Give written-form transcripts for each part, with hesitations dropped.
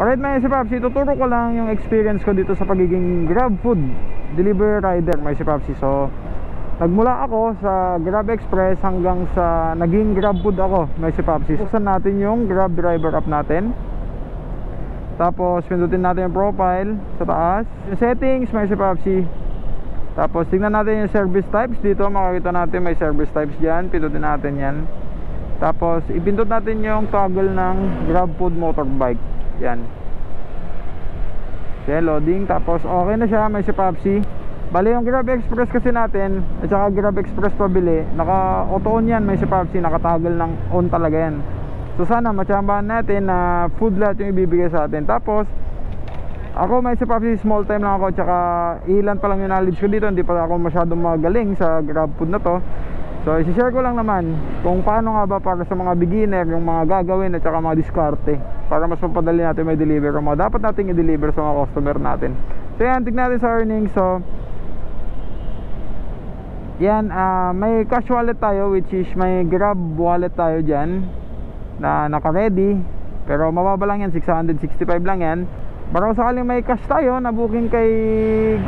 Alright mga si Papsi, tuturo ko lang yung experience ko dito sa pagiging Grab Food delivery rider mga si Papsi. So nagmula ako sa Grab Express hanggang sa naging Grab Food ako mga si Papsi. Buksan natin yung Grab driver app natin, tapos pindutin natin yung profile sa taas, yung settings mga si Papsi. Tapos tingnan natin yung service types. Dito makikita natin may service types dyan, pindutin natin yan. Tapos ipindot natin yung toggle ng Grab Food Motorbike. Yan. Okay, loading. Tapos okay na siya may si Papsi. Bali yung Grab Express kasi natin at saka Grab Express pabili, naka auto on yan may si Papsi, naka-toggle ng on talaga yan. So sana matsambahan natin na food lahat yung ibibigay sa atin. Tapos ako may si Papsi, small time lang ako, tsaka ilan pa lang yung knowledge ko dito, hindi pa ako masyadong magaling sa Grab Food na to. So isi-share ko lang naman kung paano nga ba para sa mga beginner yung mga gagawin at saka mga diskarte para mas mapadali natin may deliver o mga dapat nating i-deliver sa mga customer natin. So yan, tignan natin sa earnings. So yan, may cash wallet tayo, which is may Grab wallet tayo dyan na naka-ready, pero mababa lang yan, 665 lang yan. Pero sakaling may cash tayo na booking kay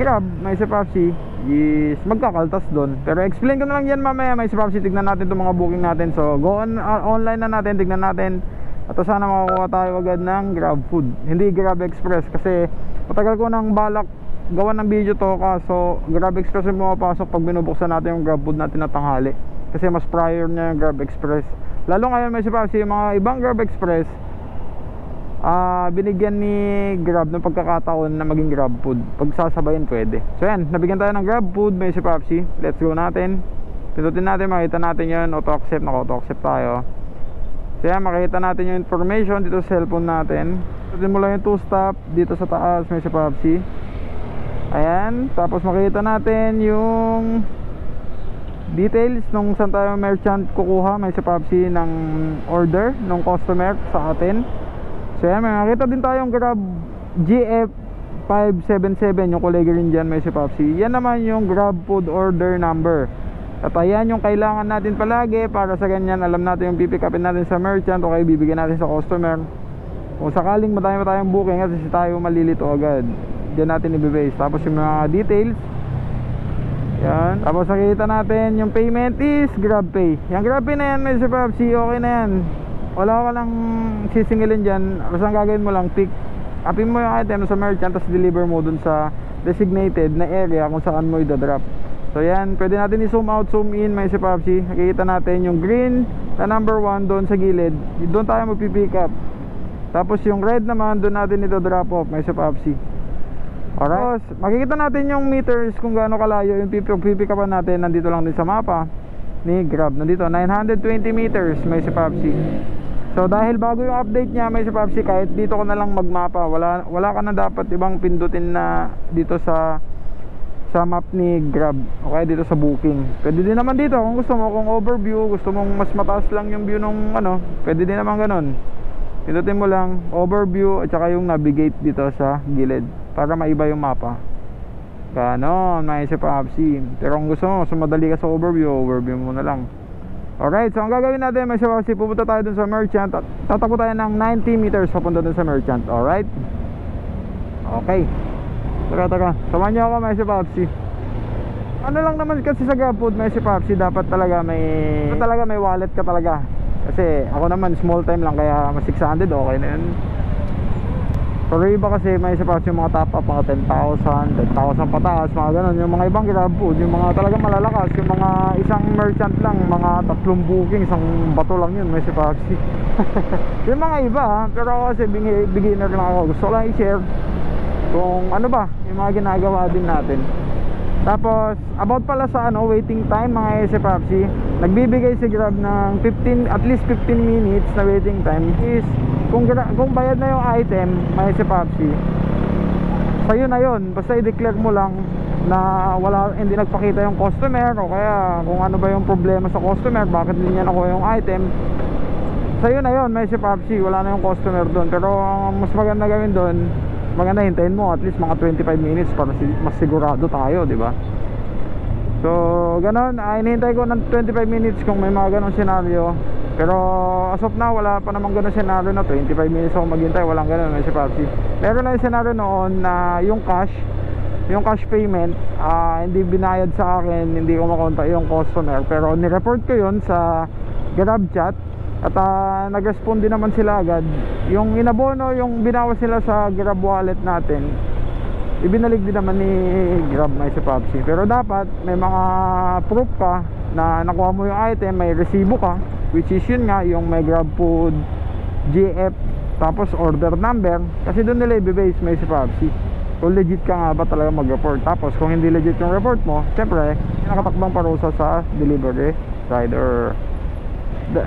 Grab may si Papsi, is magkakaltas doon. Pero explain ko na lang yan mamaya may si Papsi. Tignan natin itong mga booking natin. So go online na natin, tignan natin. At sana makakuha tayo agad ng Grab Food, hindi Grab Express, kasi matagal ko nang balak gawa ng video to, kaso Grab Express yung pumapasok pag binubuksan natin yung Grab Food natin na tanghali, kasi mas prior niya yung Grab Express. Lalo ngayon may si Papsi, yung mga ibang Grab Express binigyan ni Grab ng pagkakataon na maging Grab Food. Pag sasabayin pwede. So yan, nabigyan tayo ng Grab Food may si Papsi. Let's go natin. Pindutin natin, makita natin yun, auto accept, naka-auto accept tayo. So yan, makita natin yung information dito sa cellphone natin. Pindutin mo lang yung 2-stop dito sa taas may si Papsi. Ayan, tapos makita natin yung details nung saan tayo merchant kukuha may si Papsi ng order ng customer sa atin. So yan, may makita din tayong Grab GF577, yung kulay green dyan may si Papsi. Yan naman yung Grab Food order number. At ayan yung kailangan natin palagi para sa ganyan alam natin yung pipick upin natin sa merchant o kaya bibigyan natin sa customer. Kung sakaling madami pa tayong booking kasi tayo malilito agad, diyan natin i-base. Tapos yung mga details, yan. Tapos nakikita natin yung payment is GrabPay. Yung GrabPay na yan may si Papsi, okay na yan. Wala ka lang sisingilin dyan. Basta ang gagawin mo lang, pick upin mo yung item sa merchant, tapos deliver mo dun sa designated na area kung saan mo i-drop. So yan, pwede natin i-zoom out, zoom in may si Papsi. Nakikita natin yung green na number 1 doon sa gilid, doon tayo magpipick up. Tapos yung red naman, doon natin ito drop off may si Papsi. Alright, makikita natin yung meters kung gaano kalayo yung pipick upan natin. Nandito lang din sa mapa ni Grab, nandito 920 meters may si Papsi. So dahil bago yung update niya may si Papsi, kahit dito ko na lang magmapa, wala ka na dapat ibang pindutin na dito sa map ni Grab, okay, dito sa booking. Pwede din naman dito kung gusto mo, kung overview, gusto mong mas mataas lang yung view nung ano, pwede din naman ganun. Pindutin mo lang overview at saka yung navigate dito sa gilid para maiba yung mapa. Ganon may si Papsi. Pero kung gusto mo, sumadali ka sa overview mo na lang. Alright, so ang gagawin natin may si Papsi, pupunta tayo dun sa merchant at tatakbo tayo ng 90 meters papunta dun sa merchant. Alright, okay, tara, samahan nyo ako may si Papsi. Ano lang naman kasi sa Grab Food may si Papsi, dapat talaga may wallet ka talaga. Kasi ako naman small time lang, kaya mas 600 okay na yun. Pero iba kasi may si Papsi yung mga top up, mga 10,000 pataas, mga ganun. Yung mga ibang Grab Food, yung mga talaga malalakas, yung mga isang merchant lang, mga 3 booking, isang bato lang yun may si Papsi. Yung mga iba ha, pero ako kasi beginner lang ako, gusto ko lang i-share kung ano ba yung mga ginagawa din natin. Tapos about pala sa waiting time mga si Papsi, nagbibigay si Grab ng at least 15 minutes na waiting time. Is kung bayad na yung item may si Papsi, sa'yo na yun, basta i-declare mo lang na hindi nagpakita yung customer, o kaya kung ano ba yung problema sa customer, bakit hindi niya nakuha yung item, sa'yo na yun may si Papsi, wala na yung customer doon. Pero mas maganda gawin doon, maganda hintayin mo at least mga 25 minutes para mas sigurado tayo, di ba? So ganon, hinihintay ko ng 25 minutes kung may mga ganong senaryo. Pero as of now, wala pa namang ganun senaryo na 25 minutes ako maghintay, walang ganun may si Papsi. Meron lang yung senaryo noon na yung cash payment, hindi binayad sa akin, hindi ko makontak yung customer, pero nireport ko yun sa Grab chat at nag-respond din naman sila agad. Yung inabono, yung binawas sila sa Grab wallet natin, ibinalik din naman ni Grab may si Papsi. Pero dapat may mga proof ka na nakuha mo yung item, may resibo ka, which is yun nga, yung may Grab Food GF, tapos order number, kasi doon nila i-base may si Papsi kung legit ka nga ba talaga mag-report. Tapos kung hindi legit yung report mo, syempre nakatakbang parusa sa delivery rider.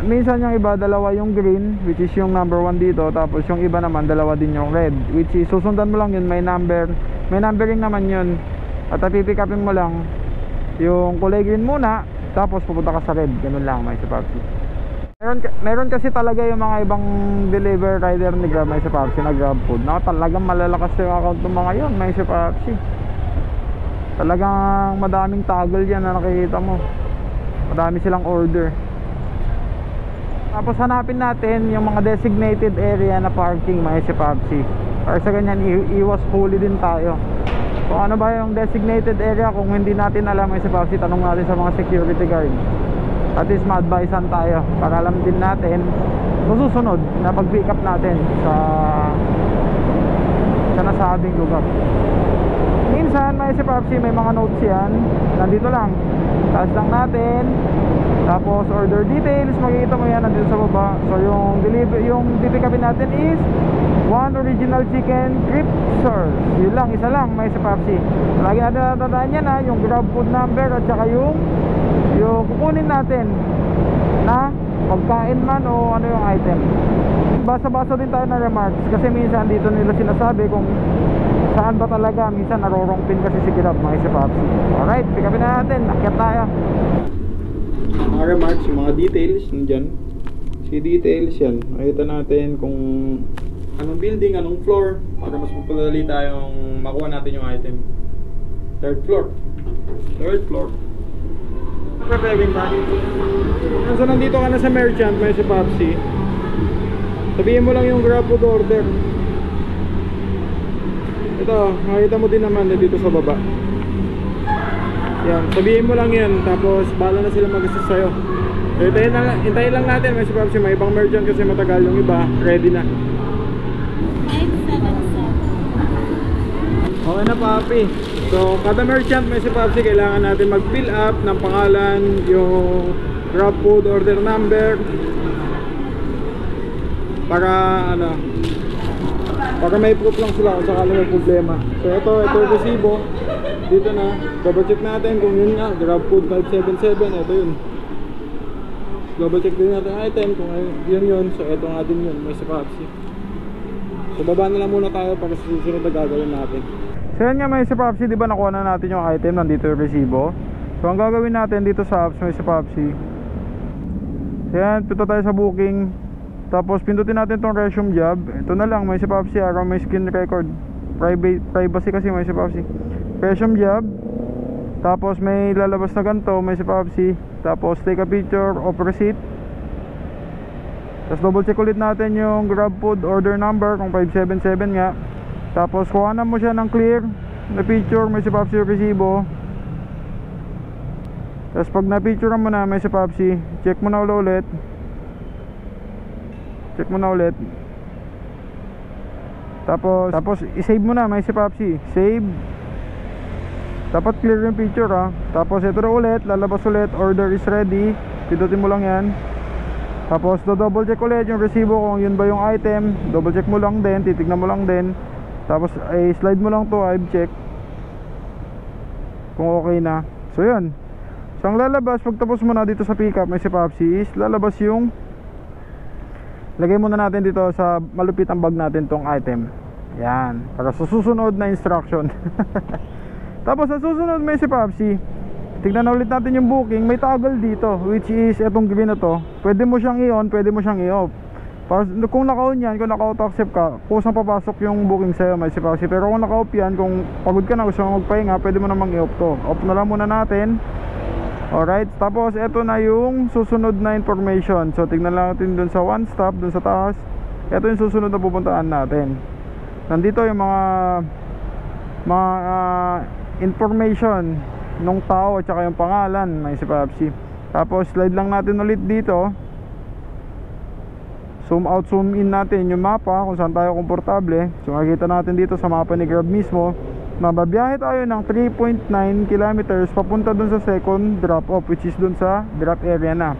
Minsan yung iba, dalawa yung green, which is yung number 1 dito, tapos yung iba naman dalawa din yung red, which is susundan mo lang yun, may numbering naman yun, at pipick upin mo lang yung kulay green muna, tapos pupunta ka sa red. Ganun lang may si Papsi. Meron kasi talaga yung mga ibang deliver rider ni Grab may si Papsi na Grab Food na talagang malalakas yung account ng mga yun may si Papsi. Talagang madaming toggle yan na nakikita mo, madami silang order. Tapos hanapin natin yung mga designated area na parking may si Papsi, para sa ganyan iwas huli din tayo. Kung ano ba yung designated area, kung hindi natin alam may si Papsi, tanong natin sa mga security guard. At least ma-advisean tayo para alam din natin sa susunod na pag-pick up natin sa nasabing lugar. Minsan may si Papsi, may mga notes yan, nandito lang, taas lang natin, tapos order details, makikita mo yan nandito sa baba. So yung pick upin natin is 1 original chicken crisp sauce. Yun lang, isa lang may si Papsi. Lagi natin natatandaan yan yung Grab Food number at saka yung kukunin natin na pagkain man o ano yung item. Basa-basa din tayo na remarks kasi minsan dito nila sinasabi kung saan ba talaga. Minsan narorongpin kasi si Grab mga si Papsi. Alright, pick upin na natin, akyat tayo. Mga remarks, yung mga details nandyan. Si details yan, makita natin kung anong building, anong floor, para mas mapadali tayong makuha natin yung item. Third floor. Preparing tayo. So nandito ka na sa merchant may si Papsi, sabihin mo lang yung Grab Food order. Ito, makita mo din naman dito sa baba. Yan, sabihin mo lang yan, tapos bahala na sila mag-assist sa'yo. So hintayin lang natin may si Papsi, may ibang merchant kasi matagal, yung iba ready na. 577. Okay na Papi. So kada merchant may si Papsi, kailangan natin mag-fill up ng pangalan, yung Grab Food order number, para para may proof lang sila kung sakali may problema. So ito yung resibo. Dito na, double check natin kung yun nga, Grab Food 577, ito yun. Double check din natin item kung yun. So ito nga din yun, may si Papsi. So baba na lang muna tayo para sa susunod na gagawin natin. So yan nga may si Papsi, diba nakuha na natin yung item, nandito yung resibo. So ang gagawin natin dito sa apps may si Papsi, yan, punta tayo sa booking, tapos pindutin natin tong resume job. Ito na lang may si Papsi, araw may screen record, privacy kasi may si Papsi. Resume job, tapos may lalabas na ganito may si Papsi, tapos take a picture of receipt, tapos double check ulit natin yung Grab Food order number kung 577 nga. Tapos kuhanan mo siya ng clear na picture, may si Papsi yung resibo. Tapos pag na-picture mo na may si Papsi, check mo na ulit. Tapos i-save mo na may si Papsi. Save. Dapat clear yung picture Tapos ito na ulit, lalabas ulit, order is ready. Pindutin mo lang yan. Tapos double check ulit yung resibo kung yun ba yung item. Double check mo lang din, titignan mo lang din. Tapos ay slide mo lang to, I've check kung okay na. So yun. So ang lalabas pagtapos mo na dito sa pickup may si Papsi is lalabas yung, lagay muna natin dito sa malupit ang bag natin tong item. Yan, para sa susunod na instruction. Tapos sa susunod may si Papsi, tignan na ulit natin yung booking. May toggle dito, which is etong green na to. Pwede mo siyang i-on, pwede mo siyang i-off. Kung naka-on yan, kung naka-auto accept ka, kusang papasok yung booking sa'yo may si Papsi. Pero kung naka-off yan, kung pagod ka na gusto mo magpahinga, pwede mo namang i-off to. Off na lang muna natin. Alright, tapos ito na yung susunod na information. So tignan lang natin dun sa one stop, dun sa taas. Ito yung susunod na pupuntaan natin. Nandito yung mga information nung tao at saka yung pangalan, may si Papsi. Tapos slide lang natin ulit dito. Zoom out, zoom in natin yung mapa kung saan tayo komportable. So makikita natin dito sa mapa ni Grab mismo, mababiyahe tayo ng 3.9 kilometers papunta dun sa second drop off, which is dun sa drop area na.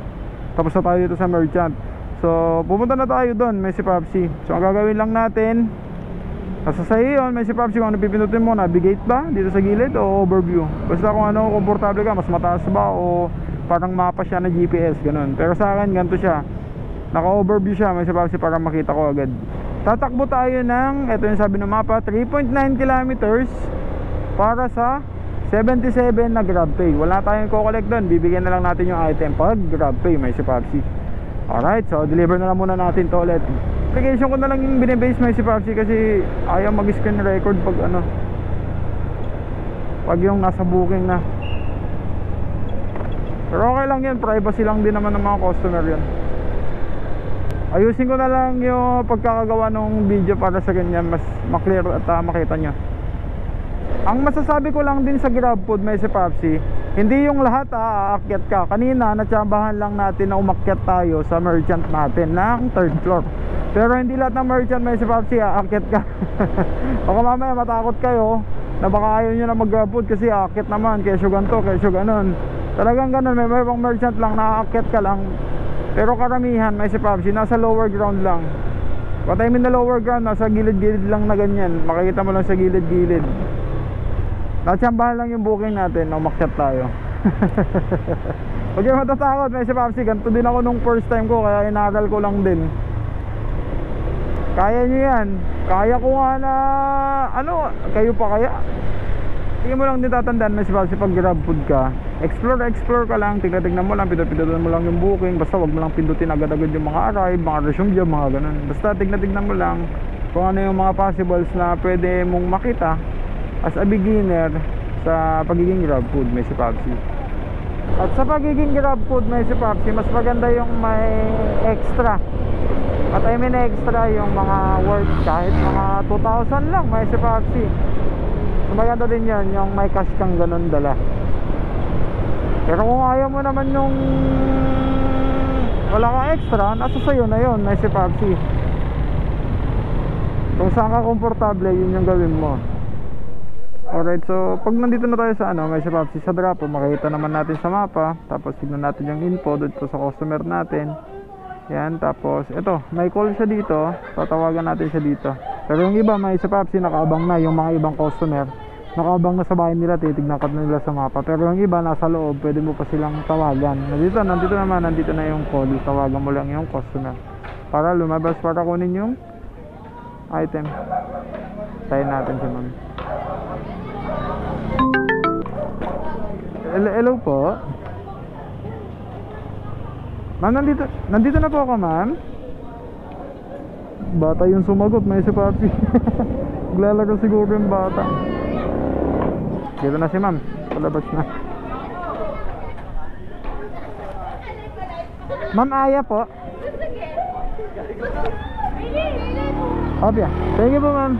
Tapos na tayo dito sa merchant. So pupunta na tayo dun, may si Papsi. So ang gagawin lang natin, nasa sa'yo yun, may si Papsi, kung ano pipindutin mo, navigate ba dito sa gilid o overview. Basta kung ano komportable ka, mas mataas ba o parang mapa siya na GPS, ganun. Pero sa akin ganito siya, naka-overview siya, may si Papsi, para makita ko agad. Tatakbo tayo ng, ito yung sabi ng mapa, 3.9 kilometers para sa 77 na GrabPay. Wala tayong ko-collect doon, bibigyan na lang natin yung item pag GrabPay, may si Papsi. Alright, so deliver na lang muna natin to ulit. Application ko na lang yung binibase, may si Papsi, kasi ayaw mag-screen record pag ano, pag yung nasa booking na. Pero okay lang yan, privacy lang din naman ng mga customer yan. Ayusin ko na lang yung pagkakagawa ng video para sa ganyan mas maklear at makita nyo. Ang masasabi ko lang din sa GrabFood, may si Papsi, hindi yung lahat aakyat ka. Kanina natsambahan lang natin na umakyat tayo sa merchant natin ng third floor. Pero hindi lahat ng merchant, may si Papsi, aakyat ka. Baka mamaya matakot kayo na baka ayaw nyo na mag GrabFood kasi aakyat naman, kesyo ganto, kesyo ganon. Talagang ganon, may mga merchant lang na aakyat ka lang. Pero karamihan, may si Papsi, nasa lower ground lang. What I mean na lower ground, nasa gilid-gilid lang na ganyan. Makikita mo lang sa gilid-gilid. Natsambahan lang yung booking natin, umakyat tayo. Huwag kayo matatakot, may si Papsi. Ganito din ako nung first time ko, kaya inaral ko lang din. Kaya nyo yan. Kaya ko nga na, ano, kayo pa kaya? Hindi mo lang din tatandaan, may si Papsi, pag GrabFood ka, explore ka lang, tignan mo lang, pindutin mo lang yung booking. Basta wag mo lang pindutin agad-agad yung mga arrive, mga resume job, mga ganun. Basta tignan mo lang kung ano yung mga possibles na pwede mong makita as a beginner sa pagiging GrabFood, may si Papsi. At sa pagiging GrabFood, may si Papsi, mas maganda yung may extra. At I mean extra yung mga worth kahit mga 2,000 lang, may si Papsi. So, maganda din yan, yung may cash kang ganun dala. Pero kung ayaw mo naman yung wala kang extra, nasa sayo na yun, may si Papsi. Kung saan ka komportable, yun yung gawin mo. Alright, so pag nandito na tayo sa ano, may si Papsi, sa drop, makikita naman natin sa mapa. Tapos tignan natin yung info dito sa customer natin. Yan, tapos ito, may call siya dito, tatawagan natin siya dito. Pero yung iba, may si Papsi, nakaabang na. Yung mga ibang customer, nakaabang na sa bahay nila, titignan ka na nila sa mapa. Pero yung iba nasa loob, pwede mo pa silang tawagan. Nandito na yung call, tawagan mo lang yung customer para lumabas, para kunin yung item. Tayo natin si ma'am. Hello po ma'am, nandito na po ako ma'am. Bata yung sumagot, may si Papsi. Naglalaro siguro yung bata. Dito na si ma'am, palabas na. Ma'am Aya po. Obya, thank you po ma'am.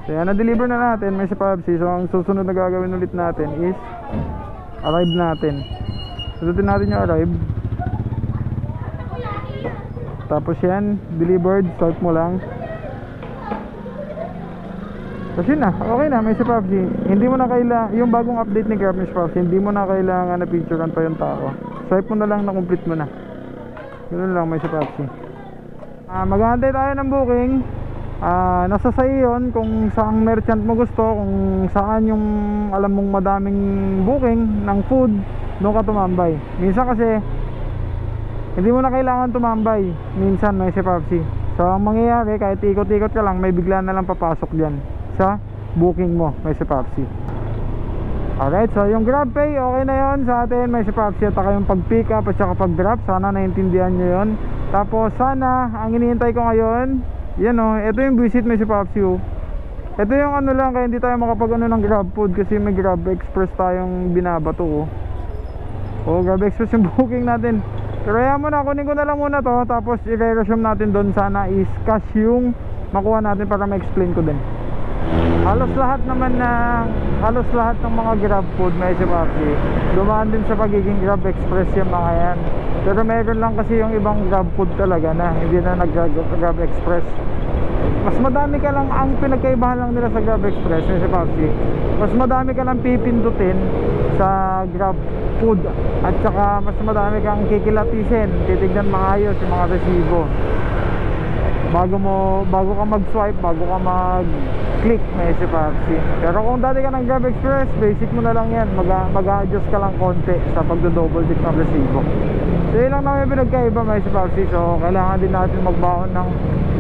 So yan, na-deliver na natin, may si Papsi. So ang susunod na gagawin ulit natin is arrive natin. Sundutin natin yung arrive. Tapos yan, delivered, start mo lang. Kasi na, okay na, may si Papsi. Hindi mo na kailangan, yung bagong update ni Grab, Miss Papsi, hindi mo na kailangan na picturean pa yung tao. Swipe mo na lang, na complete mo na. Ganun lang, may si Papsi. Maghahantay tayo ng booking. Nasa sa'yo yun kung saang merchant mo gusto, kung saan yung alam mong madaming booking ng food, doon ka tumambay. Minsan kasi hindi mo na kailangan tumambay, minsan may si Papsi. So ang mangyayari, kahit ikot-ikot ka lang, may bigla na lang papasok dyan sa booking mo, may si Papsi. Alright, so yung GrabPay, okay na yon sa atin, may si Papsi. At saka yung pag-pick up at saka pag-drop, sana naintindihan nyo yun. Tapos sana, ang hinihintay ko ngayon, yan o, ito yung visit, may si Papsi o. Ito yung ano lang, kaya hindi tayo makapag ano ng GrabFood kasi may Grab Express tayong binabato o. O Grab Express yung booking natin. Pero kaya muna, kunin ko na lang muna to. Tapos i-resume natin doon. Sana is cash yung makuha natin para ma-explain ko din. Halos lahat ng mga Grab food may SFRC dumaan din sa pagiging Grab Express yung mga yan. Pero meron lang kasi yung ibang Grab food talaga na hindi na nag-Grab Express. Mas madami ka lang, ang pinagkaibahan lang nila sa Grab Express may SFRC, mas madami ka lang pipindutin sa Grab food, at saka mas madami kang kikilatisin, titignan maayos yung mga resibo bago ka mag-swipe, bago ka mag-click may SFRC. Pero kung dati ka ng Grab Express, basic mo na lang yan, mag-a-adjust ka lang konti sa pagdo-double check ng resibo. So yun lang naman yung pinagkaiba may SFRC. So kailangan din natin magbaon ng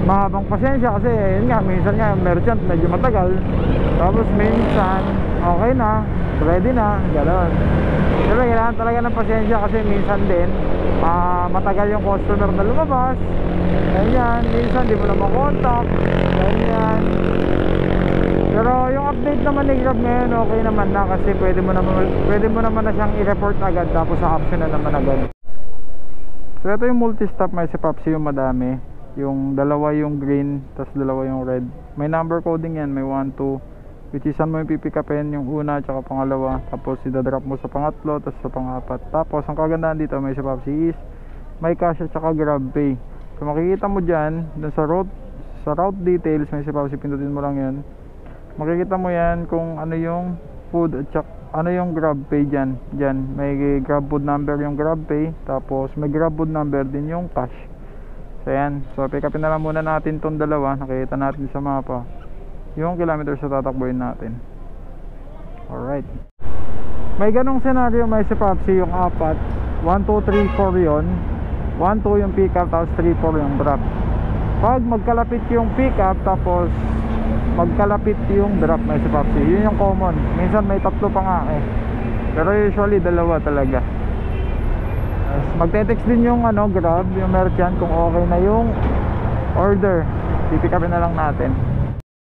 mahabang pasensya kasi yun nga, minsan nga merchant medyo matagal, tapos minsan okay na, ready na, gano'n. Pero kailangan talaga ng pasensya kasi minsan din matagal yung customer na lumabas, ganyan, minsan di mo na makontak, ganyan. Pero yung update naman ni Grab ngayon okay naman na, kasi pwede mo naman na siyang i-report agad, tapos sa option na naman agad. So ito yung multi-stop may SFRC, yung madami, yung dalawa yung green, tapos dalawa yung red. May number coding yan, may 1, 2, which is saan mo yung pipikapin, yung una tsaka pangalawa, tapos idadrop mo sa pangatlo, tapos sa pangapat. Tapos ang kagandahan dito may SFRC is may cash at saka Grab Pay. So makikita mo dyan, dun sa route details may SFRC, pindutin mo lang yan, makikita mo yan kung ano yung food at saka ano yung Grab Pay dyan. May Grab food number yung Grab Pay, tapos may Grab food number din yung cash. So yan, so pick upin na lang muna natin tong dalawa. Nakikita natin sa mapa yung kilometers na tatakbuhin natin. Alright, may ganong senaryo may SFRC, yung apat, 1, 2, 3, 4 yun, 1, 2 yung pick up, tapos 3, 4 yung drop. Pag magkalapit yung pick up, tapos magkalapit yung drop may SFRC, yun yung common. Minsan may tatlo pa nga pero usually dalawa talaga. Magte-text din yung Grab, yung merchant, kung okay na yung order. Pipick upin na lang natin.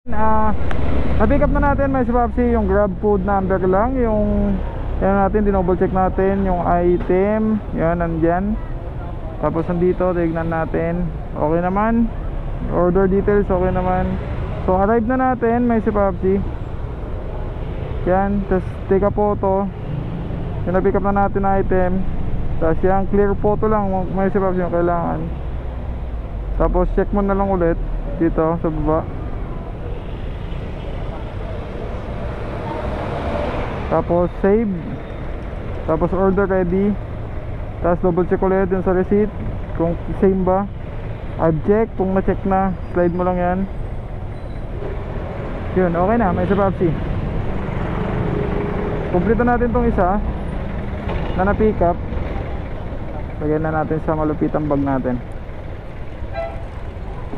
Na-pick up na natin may SFRC, yung Grab food number lang, yung yan natin, dinouble check natin yung item, yan nandyan. Tapos nandito, tignan natin, okay naman. Order details, okay naman. So arrive na natin may SFRC. Yan, tapos take a photo yung na-pick up na natin na item. Tapos yan, clear photo lang may SFRC yung kailangan. Tapos check mo na lang ulit dito sa baba. Tapos save. Tapos order ready. Tapos double check ulit yung sa receipt kung same ba. I've check, kung na-check na, slide mo lang yan. Yun, okay na, may SFRC. Kumplito natin tong isa na na-pick up. Lagyan na natin sa malupitang bag natin.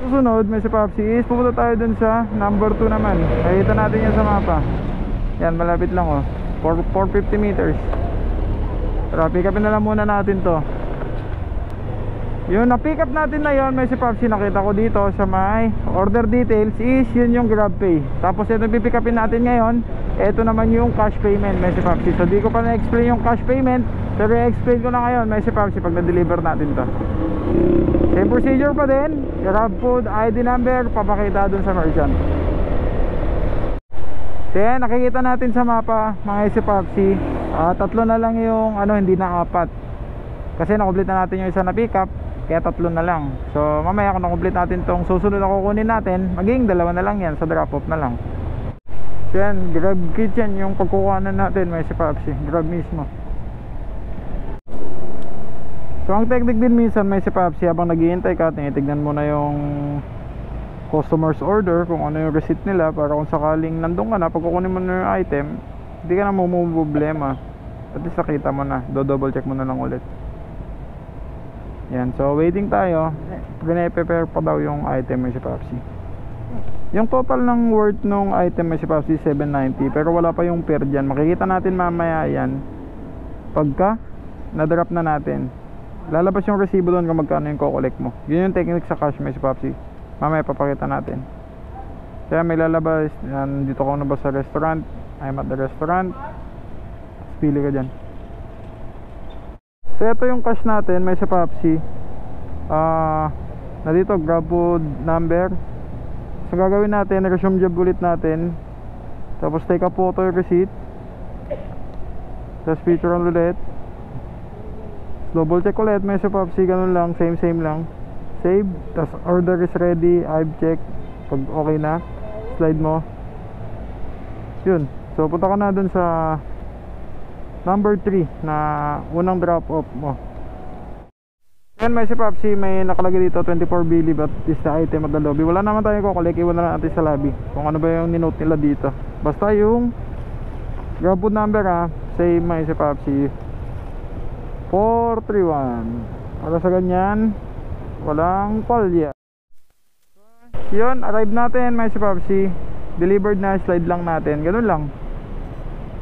Susunod may SFRC is pupunta tayo dun sa number 2 naman. Nakita natin yan sa mapa. Yan, malapit lang 450 meters. Pero pick upin na lang muna natin to. Yung na-pick up natin na yon may SFRC, nakita ko dito sa may order details is yun yung Grab Pay. Tapos ito pick upin natin ngayon, ito naman yung cash payment may SFRC. So di ko pa na-explain yung cash payment, pero i-explain ko na ngayon may SFRC pag na-deliver natin to. Same procedure pa din, Grab food, ID number, papakita dun sa merchant. So yan, nakikita natin sa mapa mga SFRC, tatlo na lang yung hindi na apat. Kasi nakomplete na natin yung isa na pick up, kaya tatlo na lang. So mamaya kung na-complete natin tong susunod na kukunin natin, magiging dalawa na lang yan, sa drop off na lang. So yan, Grab Kitchen yung pagkukuhanan natin may SFRC, Grab mismo. So ang technique din minsan may SFRC, habang naghihintay ka, tinitignan mo na yung customer's order, kung ano yung receipt nila, para kung sakaling nandun ka na, pag kukunin mo na yung item, hindi ka na problema. At least nakita mo na, double check mo na lang ulit. Yan, so waiting tayo. Pine-prepare pa daw yung item may SFRC. Yung total ng worth nung item may SFRC 790, pero wala pa yung per dyan. Makikita natin mamaya yan pagka na-drop na natin. Lalabas yung resibo doon kung magkano yung ko-collect mo. Yun yung technique sa cash may SFRC. Mamaya papakita natin. Kaya may lalabas, dito ko na ba sa restaurant, I'm at the restaurant, pili ka dyan. So ito yung cash natin, may sa Papsi. Na dito grab food number. So gagawin natin, resume job ulit natin. Tapos take a photo yung receipt. Tapos picture on ulit. Double check ulit, may sa Papsi, ganun lang, same lang. Save, tapos order is ready, I've checked. Pag okay na, slide mo. Yun, so punta ka na dun sa number 3 na unang drop off mo. Yan, may si Papsi, may nakalagay dito 24 believe at is the item at the lobby. Wala naman tayo kukulik, iwan na natin sa lobby kung ano ba yung ninote nila dito. Basta yung grab food number same, may si Papsi 431. Para sa ganyan, walang palya. Yun, arrive natin, may si Papsi. Delivered na, slide lang natin, ganun lang.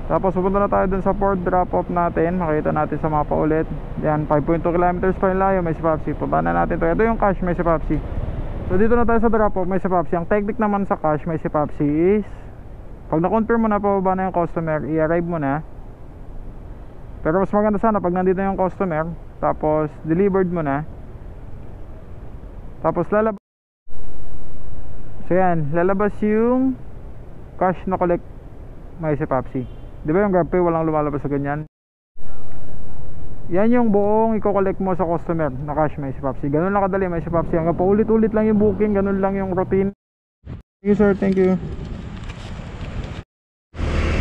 Tapos pupunta na tayo dun sa port drop off natin. Makita natin sa mapa ulit. Yan, 5.2 kilometers pa yung layo, may si Papsi. Punta na natin to. Ito yung cash, may si Papsi. So dito na tayo sa drop off, may si Papsi. Ang technique naman sa cash, may si Papsi is pag na-confirm mo na, pababa na yung customer, i-arrive mo na. Pero mas maganda sana pag nandito na yung customer, tapos delivered mo na, tapos lalabas. So yan, lalabas yung cash na collect, may si Papsi. Di ba yung GrabPay walang lumalabas sa ganyan? Yan yung buong i-collect mo sa customer na cash, may si Papsi. Ganun lang kadali, may si Papsi. Hanggang paulit-ulit lang yung booking, ganun lang yung routine. Thank you sir, thank you.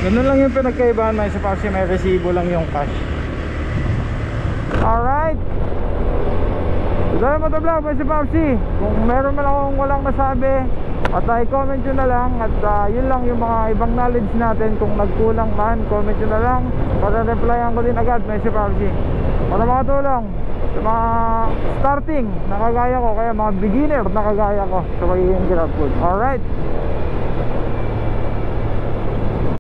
Ganun lang yung pinagkaibahan, may si Papsi. May resibo lang yung cash. Alright, dahil mo ito vlog, may si Papsi. Kung meron man akong walang nasabi at i-comment nyo na lang. At yun lang yung mga ibang knowledge natin. Kung nagkulang man, comment nyo na lang para replyan ko din agad, may si Papsi. Para makatulong sa mga starting na kagaya ko, kaya mga beginner na kagaya ko sa pagiging grab food. Alright,